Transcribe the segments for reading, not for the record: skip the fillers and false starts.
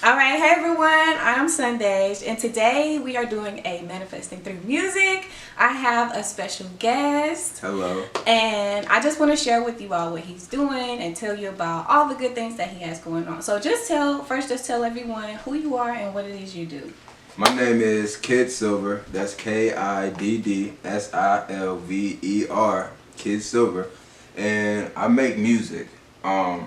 Alright, hey everyone, I'm Sundej, and today we are doing a Manifesting Through Music. I have a special guest. Hello. And I just want to share with you all what he's doing and tell you about all the good things that he has going on. So just tell everyone who you are and what it is you do. My name is Kid Silver. That's Kidsilver. Kid Silver. And I make music. I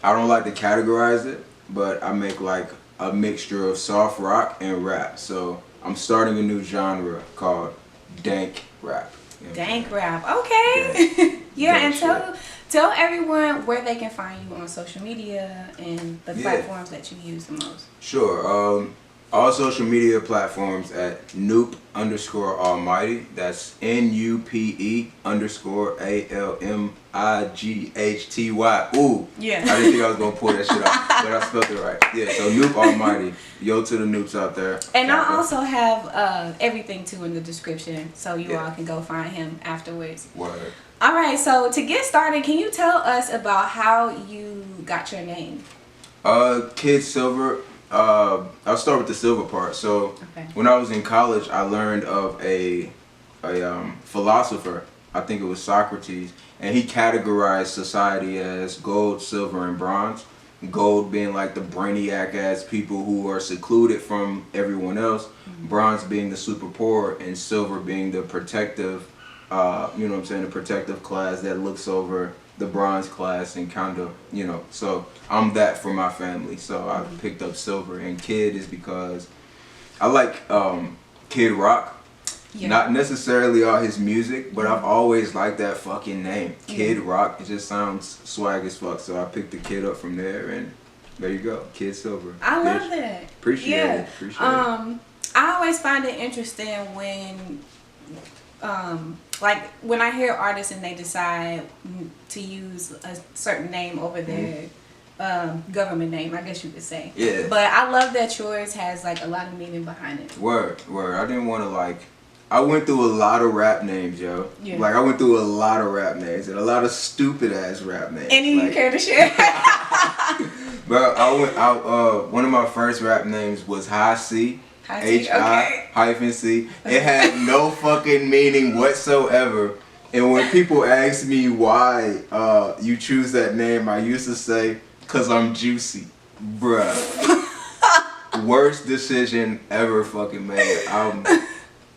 don't like to categorize it, but I make like a mixture of soft rock and rap. So I'm starting a new genre called Dank rap. You know, Dank rap, okay. Yeah, and tell everyone where they can find you on social media and the platforms that you use the most. Sure. All social media platforms at Noop_Almighty. That's NUPE_ALMIGHTY. Ooh. Yeah. I didn't think I was gonna pull that shit out, but I spelled it right. Yeah. So Noop Almighty. Yo to the Noops out there. And I also have everything too in the description, so you all can go find him afterwards. Word. All right. So to get started, can you tell us about how you got your name? Kid Silver. I'll start with the silver part. So when I was in college, I learned of a philosopher. I think it was Socrates, and he categorized society as gold, silver, and bronze. Gold being like the brainiac ass people who are secluded from everyone else. Bronze being the super poor, and silver being the protective, the protective class that looks over the bronze class and kind of, so I'm that for my family. So I picked up silver, and Kid is because I like Kid Rock. Yeah. Not necessarily all his music, but I've always liked that fucking name, Kid Rock. It just sounds swag as fuck. So I picked the kid up from there, and there you go, Kid Silver. I love that. Appreciate it. I always find it interesting when like when I hear artists and they decide to use a certain name over their government name, I guess you could say. Yeah. But I love that yours has like a lot of meaning behind it. Word. I didn't want to I went through a lot of rap names, yo. Yeah. Like I went through a lot of rap names and a lot of stupid ass rap names. Any you care to share? Bro, one of my first rap names was High C. H-I-C. It had no fucking meaning whatsoever. And when people ask me why you choose that name, I used to say, "Cause I'm juicy." Bruh. Worst decision ever fucking made.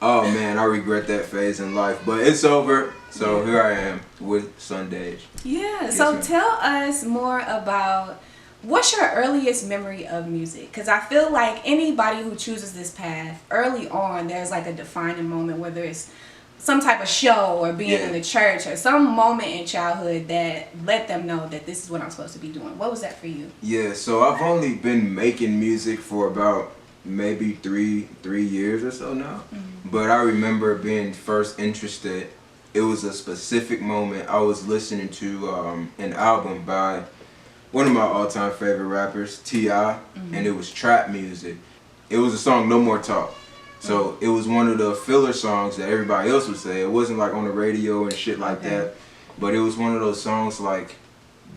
Oh man, I regret that phase in life. But it's over. So here I am with Sundej. Yeah, so tell us more about what's your earliest memory of music? Because I feel like anybody who chooses this path, early on, there's like a defining moment, whether it's some type of show or being in the church or some moment in childhood that let them know that this is what I'm supposed to be doing. What was that for you? Yeah, so I've only been making music for about maybe three years or so now. But I remember being first interested. It was a specific moment. I was listening to an album by one of my all-time favorite rappers, T.I., and it was trap music. It was a song, No More Talk. So it was one of the filler songs that everybody else would say. It wasn't like on the radio and shit like that. But it was one of those songs like,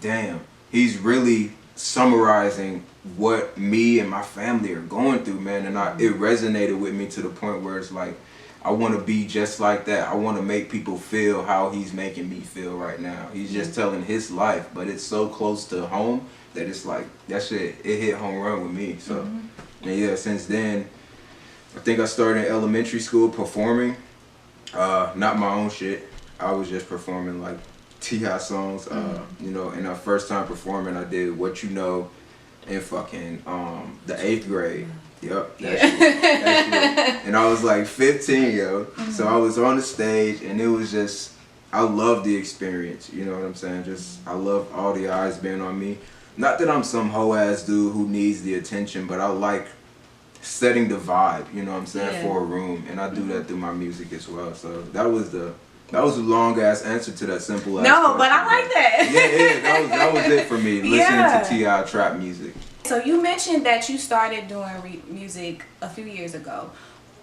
damn, he's really summarizing what me and my family are going through, man. And it resonated with me to the point where it's like, I want to be just like that. I want to make people feel how he's making me feel right now. He's just telling his life, but it's so close to home that it's like, that shit, it hit home run with me. So, and yeah, since then, I think I started in elementary school performing. Not my own shit. I was just performing like T.I. songs. And our first time performing, I did What You Know in fucking the 8th grade. Yep, that shit. And I was like 15, yo. So I was on the stage, and it was just, I love the experience. You know what I'm saying? Just, I love all the eyes being on me. Not that I'm some hoe ass dude who needs the attention, but I like setting the vibe. You know what I'm saying, for a room, and I do that through my music as well. So that was a long ass answer to that simple ass question. But I like that. That was it for me. Listening to T.I. trap music. So you mentioned that you started doing music a few years ago.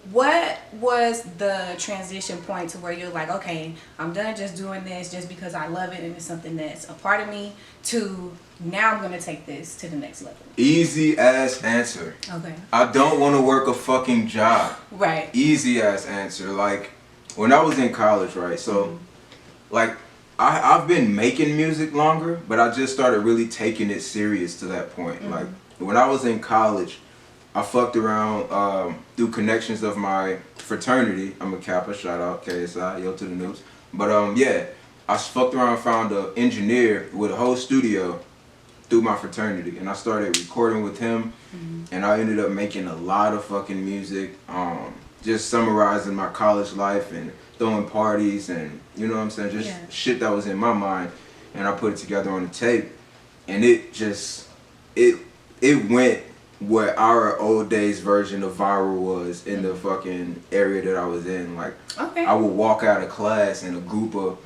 what was the transition point to where you're like, okay, I'm done just doing this just because I love it and it's something that's a part of me, to now I'm going to take this to the next level? Easy ass answer. Okay. I don't want to work a fucking job. Right. Easy ass answer. Like, when I was in college, right? So, like, I've been making music longer, but I just started really taking it serious to that point. Like, when I was in college, I fucked around through connections of my fraternity. I'm a Kappa, shout out KSI, yo to the noobs. But yeah, I fucked around and found an engineer with a whole studio through my fraternity, and I started recording with him, and I ended up making a lot of fucking music, just summarizing my college life and throwing parties and, you know what I'm saying, just shit that was in my mind, and I put it together on the tape, and it just, it went what our old days version of viral was in the fucking area that I was in. Like, I would walk out of class and a group of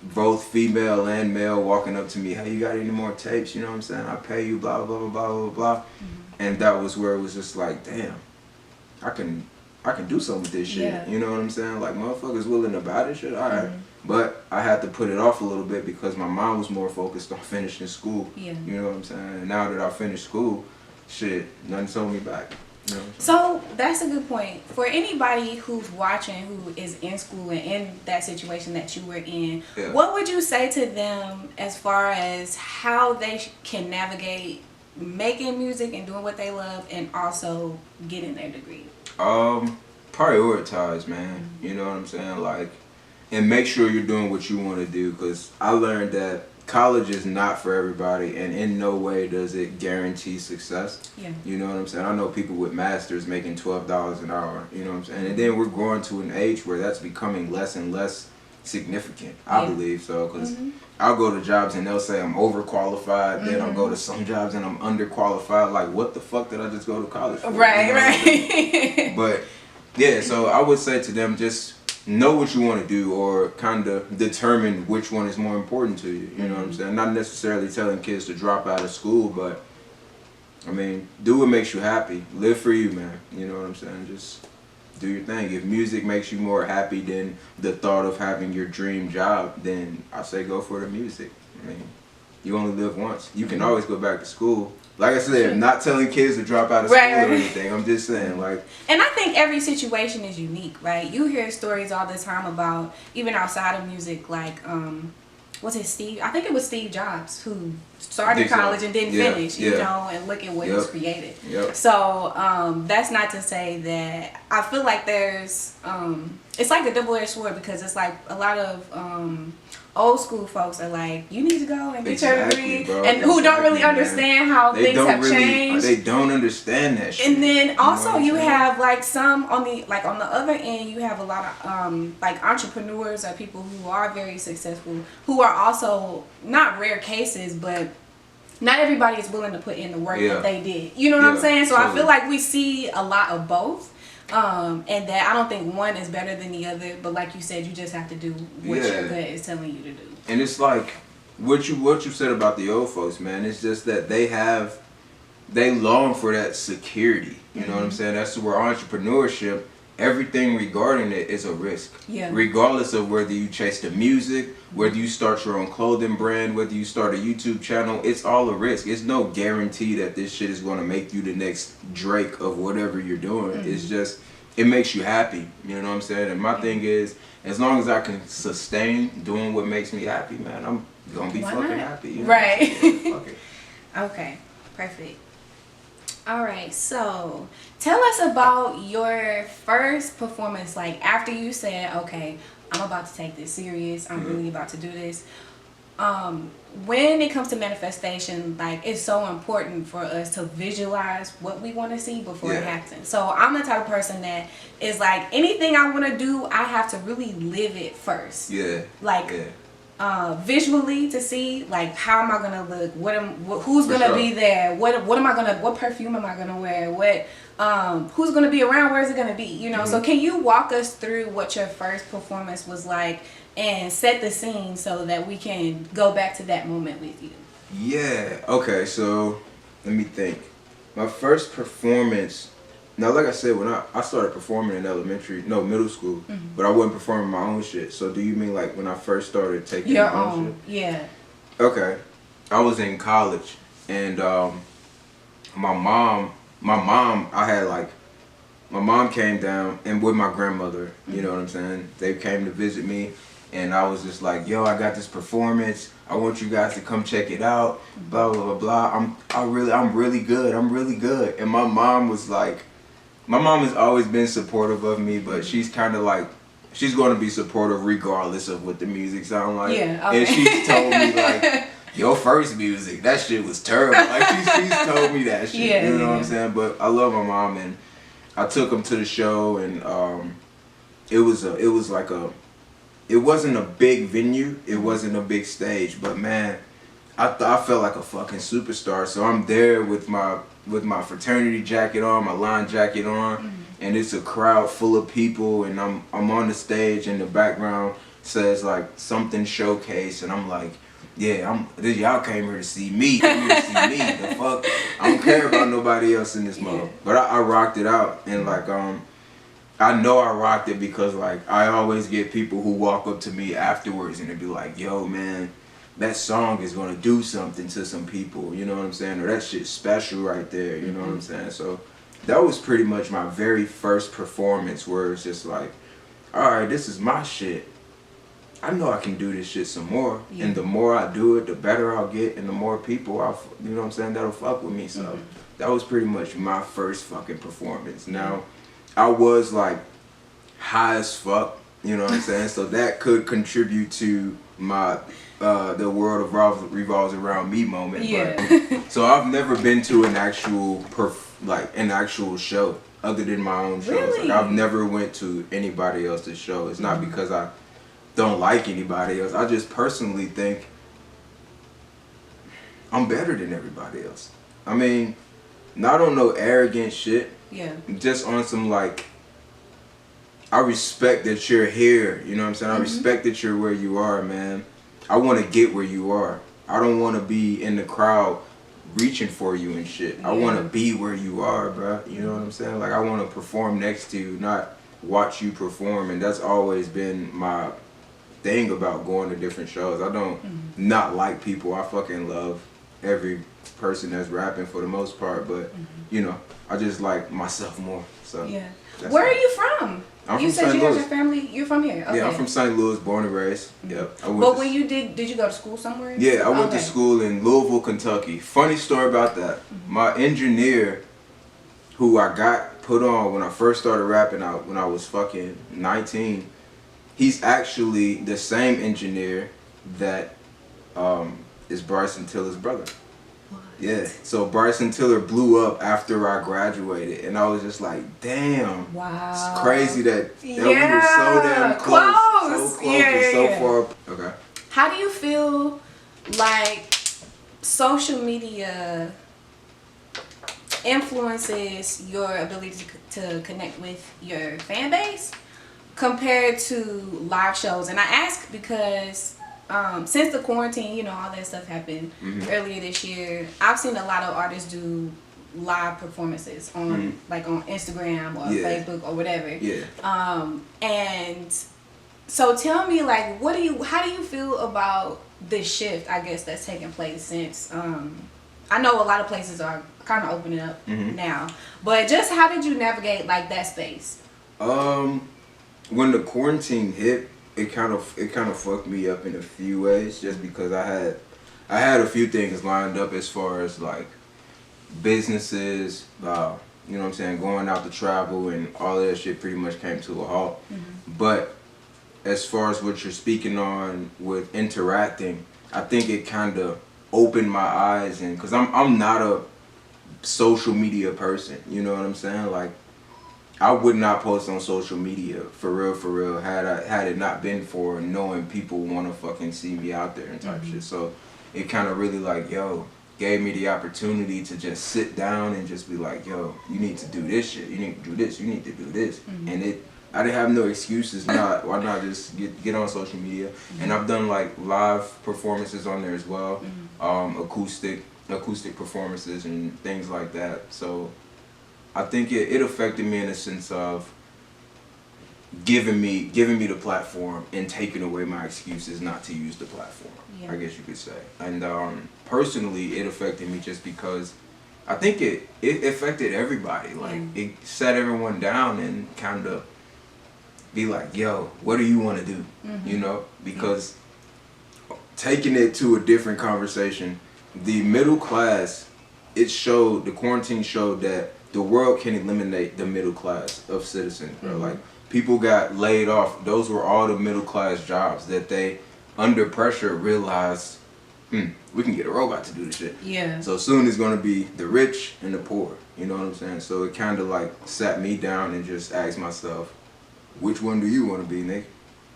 both female and male walking up to me, hey, you got any more tapes? You know what I'm saying? I pay you, blah, blah, blah, blah, blah, blah. And that was where it was just like, damn, I can do something with this shit. Yeah. You know what I'm saying? Like, motherfuckers willing to buy this shit? All right. But I had to put it off a little bit because my mom was more focused on finishing school. Yeah. You know what I'm saying? And now that I finished school, shit, nothing's holding me back. You know, so that's a good point. For anybody who's watching who is in school and in that situation that you were in, what would you say to them as far as how they can navigate making music and doing what they love and also getting their degree? Prioritize, man. You know what I'm saying? Like, and make sure you're doing what you want to do, because I learned that college is not for everybody, and in no way does it guarantee success. Yeah. You know what I'm saying? I know people with masters making $12 an hour, you know what I'm saying? And then we're growing to an age where that's becoming less and less significant, I believe so, because I'll go to jobs and they'll say I'm overqualified, then I'll go to some jobs and I'm underqualified. Like, what the fuck did I just go to college for? Right, you know right. But yeah, so I would say to them, just know what you want to do, or kind of determine which one is more important to you. You know what I'm saying? Not necessarily telling kids to drop out of school, but I mean, do what makes you happy. Live for you, man. You know what I'm saying? Just do your thing. If music makes you more happy than the thought of having your dream job, then I say go for the music. I mean, you only live once. You can always go back to school. Like I said, I'm not telling kids to drop out of school or anything. I'm just saying, like. And I think every situation is unique, right? You hear stories all the time about, even outside of music, like, was it Steve? I think it was Steve Jobs who started college and didn't finish, you know, and look at what he's created. So that's not to say that I feel like there's, it's like a double-edged sword, because it's like a lot of old school folks are like, you need to go and get your degree, and who don't really understand how things have changed. They don't understand that shit. And then also you have like some on the other end, you have a lot of like entrepreneurs or people who are very successful, who are also not rare cases, but not everybody is willing to put in the work that they did. You know what I'm saying? So I feel like we see a lot of both. And that I don't think one is better than the other, but like you said, you just have to do what your gut is telling you to do. And it's like what you said about the old folks, man. It's just that they long for that security. You know what I'm saying? That's where entrepreneurship, everything regarding it is a risk. Yeah. Regardless of whether you chase the music, whether you start your own clothing brand, whether you start a YouTube channel, it's all a risk. It's no guarantee that this shit is going to make you the next Drake of whatever you're doing. It's just, it makes you happy. You know what I'm saying? And my thing is, as long as I can sustain doing what makes me happy, man, I'm going to be fucking happy. You know? Right. Fuck it. Okay. Perfect. All right, so tell us about your first performance, like after you said, okay, I'm about to take this serious, I'm really about to do this. When it comes to manifestation, like, it's so important for us to visualize what we want to see before it happens. So I'm the type of person that is like, anything I want to do, I have to really live it first. Yeah. Like, visually, to see like, how am I gonna look, who's gonna be there, what perfume am I gonna wear, who's gonna be around, where is it gonna be, you know. So can you walk us through what your first performance was like and set the scene so that we can go back to that moment with you? Yeah, okay, so let me think. My first performance Now, like I said, when I started performing in middle school, but I wasn't performing my own shit. So do you mean like when I first started taking your my own own shit? Yeah. Okay. I was in college, and my mom, my mom came down and with my grandmother, you know what I'm saying? They came to visit me, and I was just like, yo, I got this performance. I want you guys to come check it out. Blah blah blah blah. I'm really good. I'm really good. And my mom was like, my mom has always been supportive of me, but she's kind of like, she's going to be supportive regardless of what the music sound like. Yeah. Okay. And she's told me like, your first music, that shit was terrible. Like she's told me that shit. Yeah, you know what I'm saying? But I love my mom, and I took them to the show, and it wasn't a big venue, it wasn't a big stage, but man, I felt like a fucking superstar. So I'm there with my fraternity jacket on, my line jacket on, and it's a crowd full of people, and I'm on the stage, and the background says like something showcase, and I'm like, yeah, y'all came here to see me. Come here to see me. The fuck, I don't care about nobody else in this mode. But I rocked it out, and like I know I rocked it because like I always get people who walk up to me afterwards and they be like, yo man, that song is gonna do something to some people, you know what I'm saying? Or that shit's special right there, you know what I'm saying? So that was pretty much my very first performance where it's just like, alright, this is my shit. I know I can do this shit some more, and the more I do it, the better I'll get, and the more people, you know what I'm saying, that'll fuck with me. So that was pretty much my first fucking performance. Now, I was like high as fuck, you know what I'm saying, so that could contribute to my the world revolves around me moment. But, so I've never been to an actual show other than my own shows. Really? Like I've never went to anybody else's show. It's not because I don't like anybody else. I just personally think I'm better than everybody else. I mean, not on no arrogant shit. Yeah. Just on some like, I respect that you're here. You know what I'm saying? I respect that you're where you are, man. I want to get where you are. I don't want to be in the crowd reaching for you and shit. I want to be where you are, bro. You know what I'm saying? Like I want to perform next to you, not watch you perform. And that's always been my thing about going to different shows. I don't not like people. I fucking love every person that's rapping for the most part, but you know, I just like myself more. So yeah. Where are you from? I'm you from said St. you Louis. have your family. You're from here. Okay. Yeah, I'm from St. Louis, born and raised. Yep. But when you did you go to school somewhere? Yeah, I went to school in Louisville, Kentucky. Funny story about that. My engineer, who I got put on when I first started rapping out when I was fucking 19. He's actually the same engineer that is Bryson Tiller's brother. What? Yeah. So Bryson Tiller blew up after I graduated, and I was just like, damn. Wow. It's crazy that we were so damn close. So close and so far. Okay. How do you feel like social media influences your ability to connect with your fan base compared to live shows? And I ask because since the quarantine, you know, all that stuff happened earlier this year, I've seen a lot of artists do live performances on like on Instagram or Facebook or whatever. Yeah. And so tell me, like, how do you feel about this shift, I guess, that's taking place since I know a lot of places are kind of opening up now, but just how did you navigate like that space? When the quarantine hit, it kind of fucked me up in a few ways, just because I had a few things lined up as far as like businesses, you know what I'm saying, going out to travel, and all of that shit pretty much came to a halt. But as far as what you're speaking on with interacting, I think it kind of opened my eyes, and because I'm not a social media person, you know what I'm saying? Like, I would not post on social media for real had it not been for knowing people want to fucking see me out there and type shit. So it kind of really like, yo, gave me the opportunity to just sit down and just be like, yo, you need to do this shit, you need to do this, you need to do this. And I didn't have no excuses. Why not just get on social media? And I've done like live performances on there as well, acoustic performances and things like that. So I think it affected me in a sense of giving me the platform and taking away my excuses not to use the platform. Yeah. I guess you could say. And personally, it affected me just because I think it affected everybody. Like it set everyone down and kind of be like, yo, what do you want to do? You know, because taking it to a different conversation, the middle class, the quarantine showed that the world can eliminate the middle class of citizens, bro. Like, people got laid off. Those were all the middle class jobs that they, under pressure, realized, we can get a robot to do this shit. Yeah. So soon it's going to be the rich and the poor. You know what I'm saying? So it kind of like sat me down and just asked myself, which one do you want to be, Nick?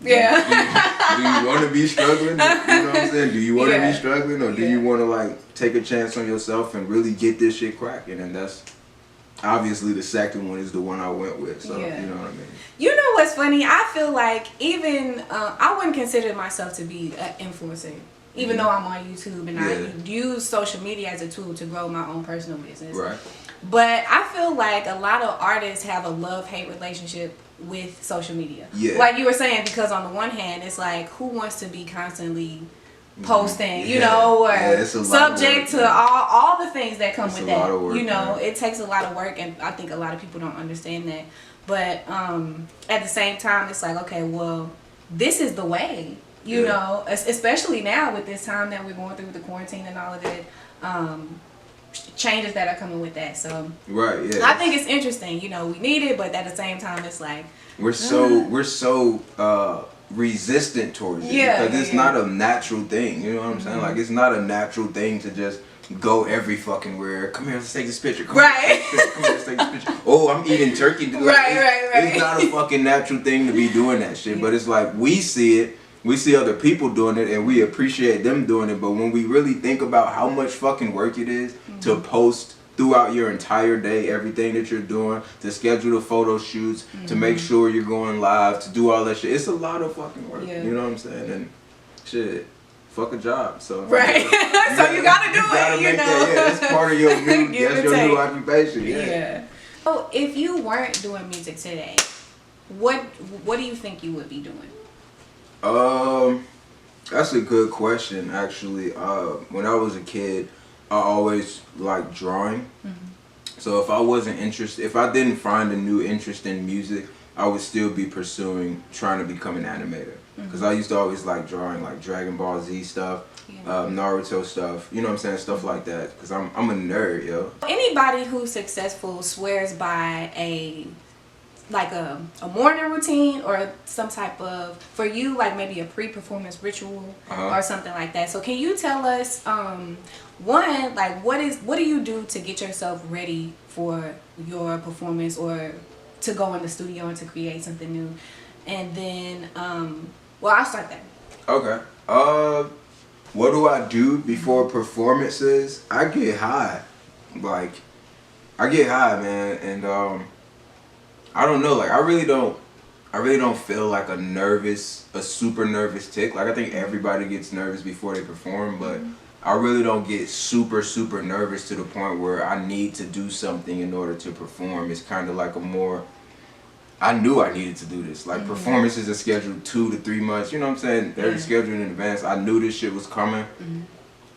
Yeah. Do you want to be struggling? You know what I'm saying? Do you want to be struggling, or do you want to like take a chance on yourself and really get this shit cracking? And that's obviously the second one is the one I went with. So you know what I mean. You know what's funny? I feel like even I wouldn't consider myself to be an influencer, even though I'm on YouTube and I use social media as a tool to grow my own personal business. Right. But I feel like a lot of artists have a love-hate relationship with social media. Yeah. Like you were saying, because on the one hand, it's like, who wants to be constantly posting, you know, or subject to all the things that come with that. Work, you know, it takes a lot of work, and I think a lot of people don't understand that. But at the same time, it's like, okay, well, this is the way, you know, especially now with this time that we're going through with the quarantine and all of that. Changes that are coming with that, so I think it's interesting. You know, we need it, but at the same time, it's like we're so resistant towards it because it's not a natural thing. You know what I'm saying? Like, it's not a natural thing to just go every fucking where. Come here, let's take this picture. Come here, let's take this picture. Oh, I'm eating turkey. It's not a fucking natural thing to be doing that shit. But it's like we see it. We see other people doing it and we appreciate them doing it, but when we really think about how much fucking work it is to post throughout your entire day, everything that you're doing, to schedule the photo shoots, to make sure you're going live, to do all that shit, it's a lot of fucking work. You know what I'm saying? And shit, fuck a job. So so you gotta do it. You know, that's part of your new, that's your new occupation. Yeah. So if you weren't doing music today, what do you think you would be doing? That's a good question, actually. When I was a kid, I always liked drawing. So if I wasn't interested, if I didn't find a new interest in music, I would still be trying to become an animator. Because I used to always like drawing, like Dragon Ball Z stuff, Naruto stuff, you know what I'm saying, stuff like that. Because I'm a nerd, yo. Anybody who's successful swears by a morning routine or some type of, for you, like maybe a pre-performance ritual or something like that. So can you tell us, one, like what do you do to get yourself ready for your performance or to go in the studio and to create something new? And then, well, I'll start there. Okay. What do I do before performances? I get high. Like, I get high, man, and I don't know, like I really don't feel like a super nervous tick. Like, I think everybody gets nervous before they perform, but I really don't get super nervous to the point where I need to do something in order to perform. It's kind of like I knew I needed to do this. Like, performances are scheduled 2 to 3 months, you know what I'm saying? They're scheduled in advance. I knew this shit was coming.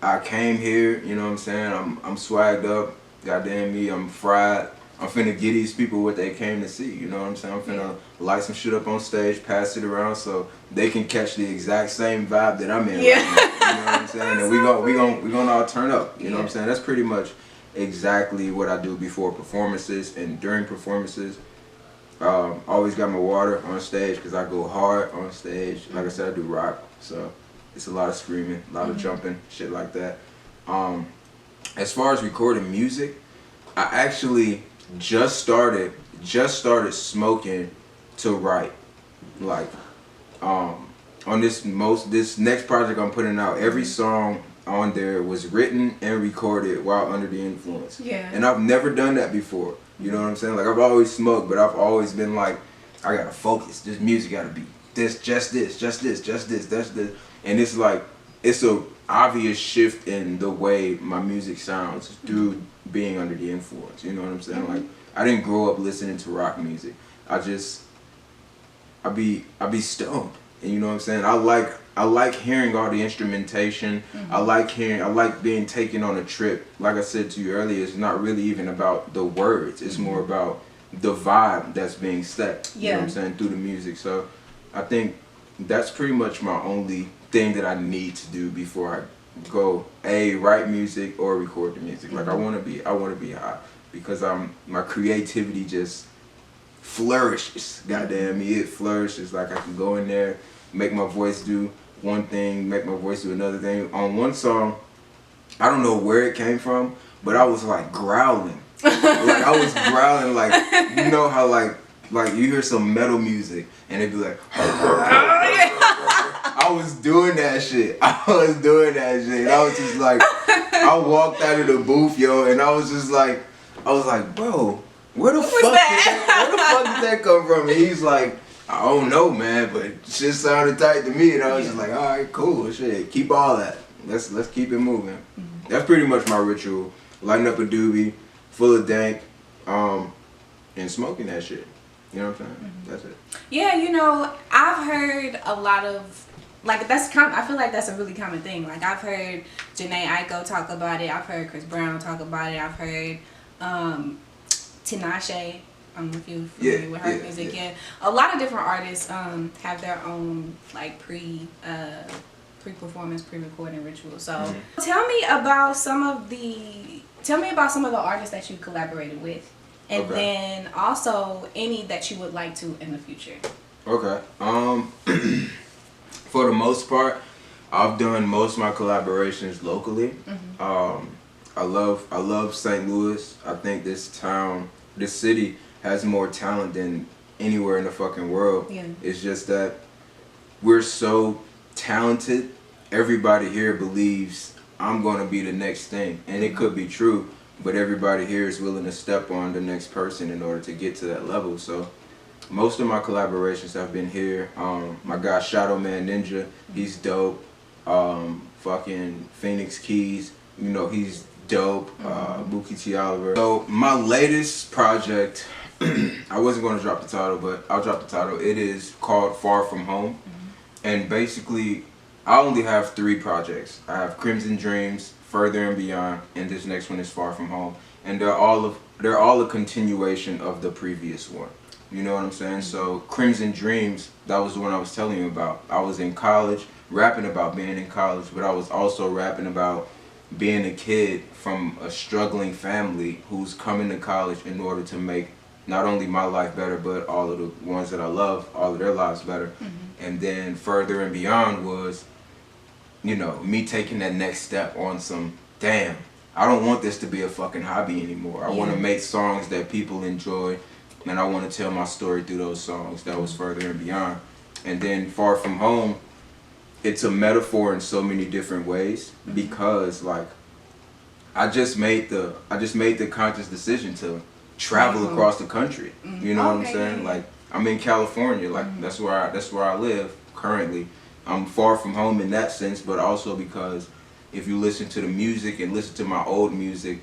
I came here, you know what I'm saying? I'm swagged up, goddamn me, I'm fried. I'm finna give these people what they came to see, you know what I'm saying? I'm finna light some shit up on stage, pass it around so they can catch the exact same vibe that I'm in right now, you know what I'm saying? And we gonna all turn up, you know what I'm saying? That's pretty much exactly what I do before performances and during performances. Always got my water on stage because I go hard on stage. Like I said, I do rock, so it's a lot of screaming, a lot of jumping, shit like that. As far as recording music, I actually just started smoking to write. Like, on this next project I'm putting out, every song on there was written and recorded while under the influence. And I've never done that before. You know what I'm saying? Like, I've always smoked, but I've always been like, I gotta focus. This music gotta be just this. And it's like, it's a obvious shift in the way my music sounds through being under the influence. You know what I'm saying? Like, I didn't grow up listening to rock music. I be stoned, and you know what I'm saying. I like hearing all the instrumentation. I like being taken on a trip. Like I said to you earlier, it's not really even about the words. It's more about the vibe that's being set. You know what I'm saying, through the music. So I think that's pretty much my only thing that I need to do before I go write music or record the music. Like I want to be high, because my creativity just flourishes. Goddamn me, it flourishes. Like I can go in there, make my voice do one thing, make my voice do another thing. On one song, I don't know where it came from, but I was like growling. Like I was growling, like, you know how like you hear some metal music and it'd be like I was doing that shit. And I was just like, I walked out of the booth, yo, and I was like, bro, where the fuck did that come from? And he's like, I don't know, man, but shit sounded tight to me, and I was just like, all right, cool, shit, keep all that. Let's keep it moving. That's pretty much my ritual. Lighting up a doobie, full of dank, and smoking that shit. You know what I'm saying? That's it. Yeah, you know, I've heard a lot of, like, I feel like that's a really common thing. Like, I've heard Jhené Aiko talk about it. I've heard Chris Brown talk about it. I've heard Tinashe. I don't know if you're familiar with her music. Yeah. A lot of different artists have their own, like, pre-performance, pre-recording rituals. So tell me about some of the artists that you collaborated with, and then also any that you would like to in the future. Okay. For the most part, I've done most of my collaborations locally. I love St. Louis. I think this city has more talent than anywhere in the fucking world. Yeah. It's just that we're so talented. Everybody here believes I'm gonna be the next thing, and it could be true, but everybody here is willing to step on the next person in order to get to that level. So most of my collaborations have been here. My guy Shadow Man Ninja, he's dope. Fucking Phoenix Keys, you know, he's dope. Mookie T. Oliver. So my latest project, I wasn't going to drop the title, but I'll drop the title. It is called Far From Home. And basically, I only have 3 projects. I have Crimson Dreams, Further and Beyond, and this next one is Far From Home. And they're all a continuation of the previous one. You know what I'm saying? So Crimson Dreams, that was the one I was telling you about. I was in college, rapping about being in college, but I was also rapping about being a kid from a struggling family who's coming to college in order to make not only my life better, but all of the ones that I love, all of their lives better. And then Further and Beyond was, you know, me taking that next step on some, damn, I don't want this to be a fucking hobby anymore. I want to make songs that people enjoy, and I want to tell my story through those songs. That was Further and Beyond. And then Far From Home, it's a metaphor in so many different ways, because like I just made the conscious decision to travel across the country. You know what I'm saying? Like, I'm in California, like that's where I live currently. I'm far from home in that sense, but also because if you listen to the music and listen to my old music,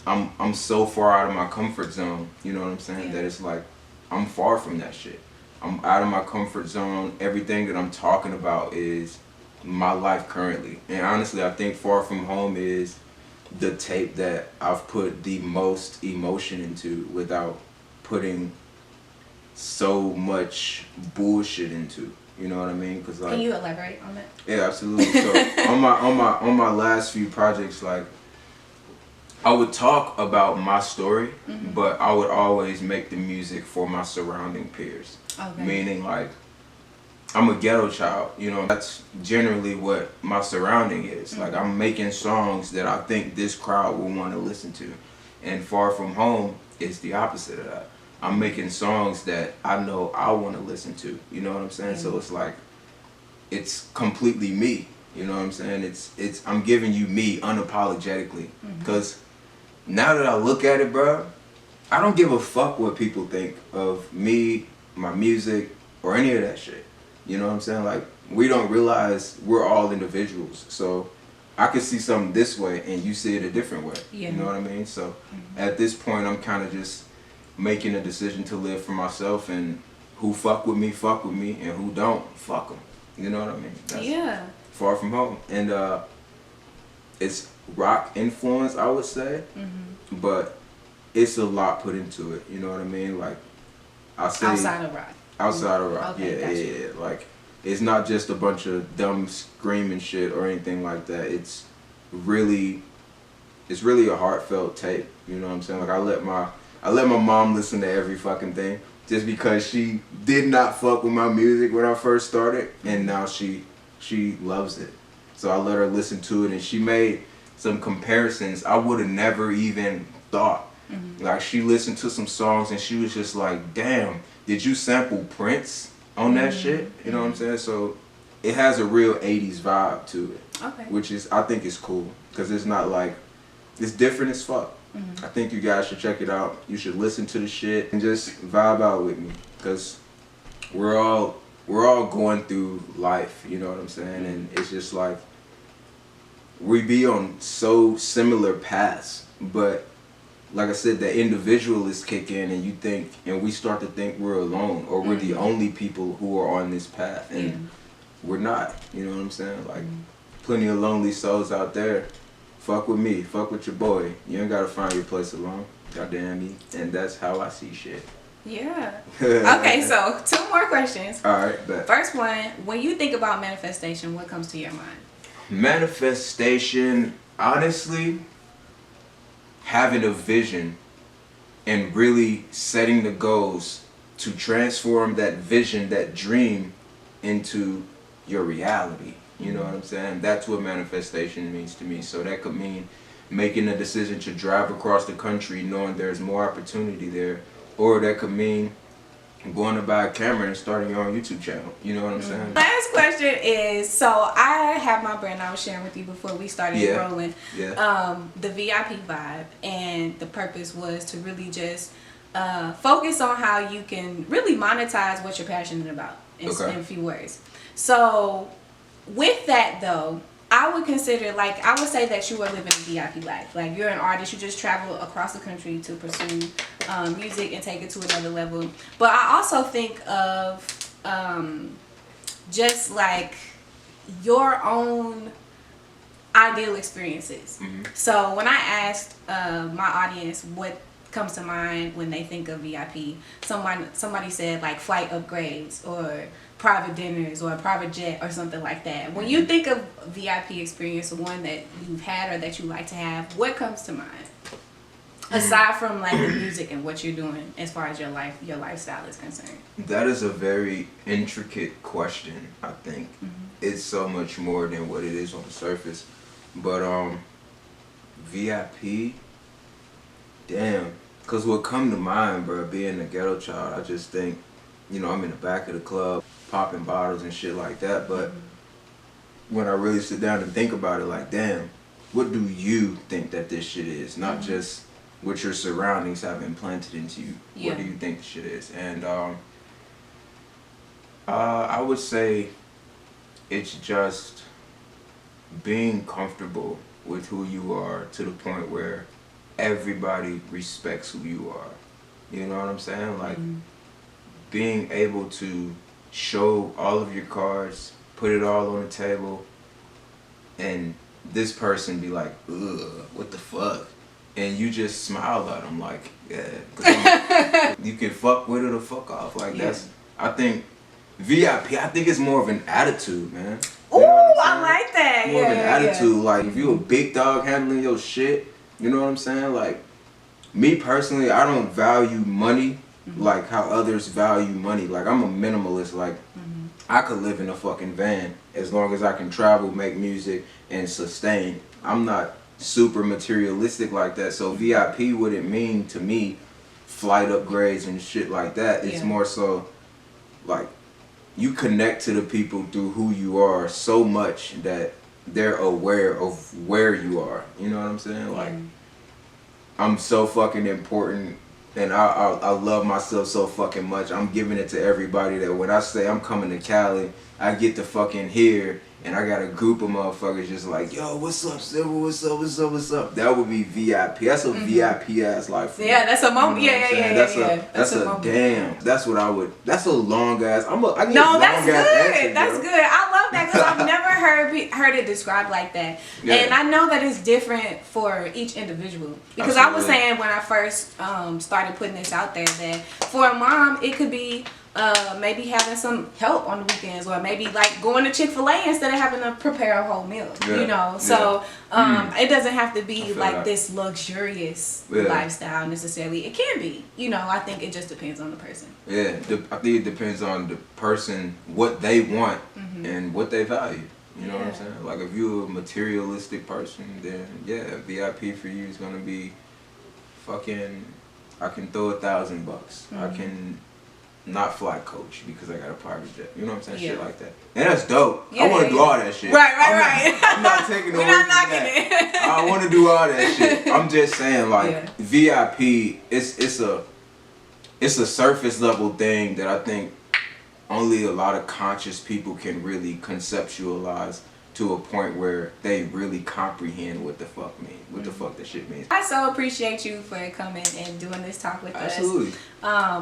I'm so far out of my comfort zone. You know what I'm saying? That it's like I'm far from that shit. I'm out of my comfort zone. Everything that I'm talking about is my life currently. And honestly, I think Far From Home is the tape that I've put the most emotion into without putting so much bullshit into. You know what I mean? 'Cause like, can you elaborate on that? Yeah, absolutely. So on my last few projects, like, I would talk about my story, but I would always make the music for my surrounding peers. Meaning, like, I'm a ghetto child, you know, that's generally what my surrounding is. Like, I'm making songs that I think this crowd will want to listen to. And Far From Home is the opposite of that. I'm making songs that I know I want to listen to, you know what I'm saying? So it's like, it's completely me, you know what I'm saying? It's I'm giving you me unapologetically. Because now that I look at it, bro, I don't give a fuck what people think of me, my music, or any of that shit. You know what I'm saying? Like, we don't realize we're all individuals. So I could see something this way and you see it a different way. Yeah. You know what I mean? So at this point, I'm kind of just making a decision to live for myself, and who fuck with me, and who don't, fuck them. You know what I mean? That's far from home. And it's rock influence, I would say, but it's a lot put into it. You know what I mean? Like, I say outside of rock. Outside of rock, Okay, yeah. Like, it's not just a bunch of dumb screaming shit or anything like that. It's really a heartfelt tape. You know what I'm saying? Like, I let my mom listen to every fucking thing just because she did not fuck with my music when I first started, and now she loves it. So I let her listen to it, and she made some comparisons I would have never even thought. Like, she listened to some songs and she was just like, damn, did you sample Prince on that shit? You know what I'm saying? So it has a real 80s vibe to it. Okay. Which is, I think it's cool, because it's not like, it's different as fuck. I think you guys should check it out. You should listen to the shit and just vibe out with me, because we're all going through life, you know what I'm saying? And it's just like, we be on so similar paths, but like I said, the individualists kick in, and we start to think we're alone, or we're the only people who are on this path, and we're not. You know what I'm saying? Like, plenty of lonely souls out there. Fuck with me, fuck with your boy. You ain't gotta find your place alone. Goddamn me. And that's how I see shit. Yeah. Okay, so 2 more questions. Alright, bet. First one, when you think about manifestation, what comes to your mind? Manifestation, honestly, having a vision and really setting the goals to transform that vision, that dream, into your reality. You know what I'm saying? That's what manifestation means to me. So that could mean making a decision to drive across the country knowing there's more opportunity there. Or that could mean going to buy a camera and starting your own YouTube channel. You know what I'm saying? Last question is, so I have my brand I was sharing with you before we started rolling. Yeah. The VIP vibe, and the purpose was to really just focus on how you can really monetize what you're passionate about in a few words. So with that though, I would consider, like, I would say that you are living a VIP life. Like, you're an artist, you just travel across the country to pursue music and take it to another level. But I also think of just like your own ideal experiences. So when I asked my audience what comes to mind when they think of VIP, somebody said like flight upgrades or private dinners or a private jet or something like that. When you think of VIP experience, one that you've had or that you like to have, what comes to mind? Aside from like the music and what you're doing as far as your lifestyle is concerned. That is a very intricate question, I think. It's so much more than what it is on the surface. But VIP, damn. Cause what come to mind, bro, being a ghetto child, I just think, you know, I'm in the back of the club popping bottles and shit like that. But when I really sit down and think about it, like, damn, what do you think that this shit is? Not just what your surroundings have implanted into you. What do you think the shit is? And I would say it's just being comfortable with who you are to the point where everybody respects who you are. You know what I'm saying? Like, being able to show all of your cards, put it all on the table, and this person be like, ugh, what the fuck? And you just smile at them like, yeah. You can fuck with it or fuck off. Like, that's, I think, VIP, I think it's more of an attitude, man. Ooh, I like that. More of an attitude. Like, if you a big dog handling your shit, you know what I'm saying? Like, me personally, I don't value money like how others value money. Like, I'm a minimalist. Like, I could live in a fucking van as long as I can travel, make music, and sustain. I'm not super materialistic like that. So VIP wouldn't mean to me flight upgrades and shit like that. It's more so like you connect to the people through who you are so much that they're aware of where you are. You know what I'm saying? Like, I'm so fucking important And I love myself so fucking much. I'm giving it to everybody that when I say I'm coming to Cali, I get to fucking hear, and I got a group of motherfuckers just like, yo, what's up, Silver? What's up? What's up? What's up? That would be VIP. That's a VIP ass life. For Yeah, me. that's a moment. You know what I'm saying? That's a moment. damn. That's what I would. That's a long ass. I get No, long that's ass good. answers, That's bro. good. I love that because I've never heard it described like that. Yeah. And I know that it's different for each individual. Because I was saying when I first started putting this out there that for a mom, it could be maybe having some help on the weekends, or maybe like going to Chick-fil-A instead of having to prepare a whole meal, you know. So it doesn't have to be like this luxurious lifestyle necessarily. It can be, you know. I think it just depends on the person. Yeah, I think it depends on the person, what they want and what they value. You know what I'm saying? Like if you're a materialistic person, then yeah, VIP for you is gonna be fucking. I can throw $1,000. I can not fly coach because I got a private jet. You know what I'm saying? Shit like that. And that's dope. I want to do all that shit. Right. I'm not taking away We're not from knocking that. it. I want to do all that shit. I'm just saying, like, VIP, it's a surface level thing that I think only a lot of conscious people can really conceptualize to a point where they really comprehend what the fuck mean, what the fuck that shit means. I so appreciate you for coming and doing this talk with us. Absolutely.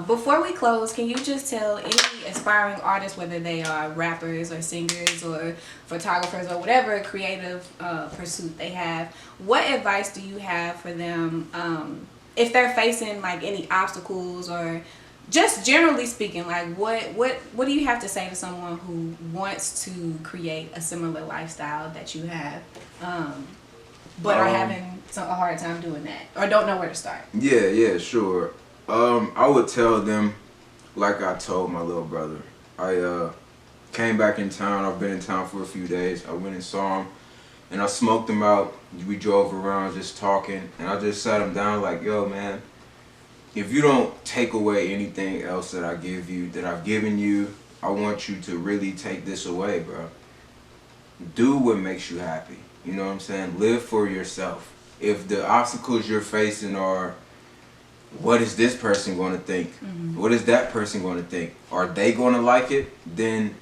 Before we close, can you just tell any aspiring artists, whether they are rappers or singers or photographers or whatever creative pursuit they have, what advice do you have for them if they're facing like any obstacles, or just generally speaking, like what do you have to say to someone who wants to create a similar lifestyle that you have, but are having a hard time doing that or don't know where to start? Yeah, sure. I would tell them, like I told my little brother. I came back in town. I've been in town for a few days. I went and saw him, and I smoked him out. We drove around just talking, and I just sat him down like, yo, man, if you don't take away anything else that I give you, that I've given you, I want you to really take this away, bro. Do what makes you happy. You know what I'm saying? Live for yourself. If the obstacles you're facing are, what is this person going to think? What is that person going to think? Are they going to like it? Then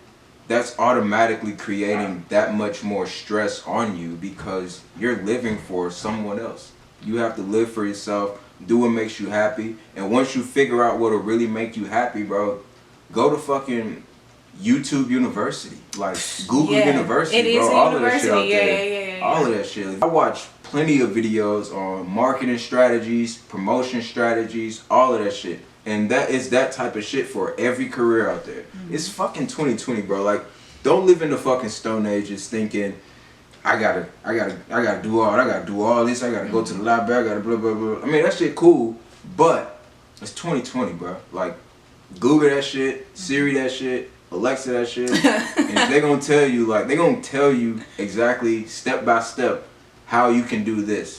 that's automatically creating that much more stress on you because you're living for someone else. You have to live for yourself. Do what makes you happy, and once you figure out what'll really make you happy, bro, go to fucking YouTube University, like Google University, it is bro. a All university. of that shit out there. Yeah. All of that shit. I watch plenty of videos on marketing strategies, promotion strategies, all of that shit, and that is that type of shit for every career out there. It's fucking 2020, bro. Like, don't live in the fucking Stone Ages thinking, I gotta do all this. I gotta go to the library. I gotta blah blah blah. I mean, that shit cool, but it's 2020, bro. Like, Google that shit, Siri that shit, Alexa that shit, and they gonna tell you exactly step by step how you can do this.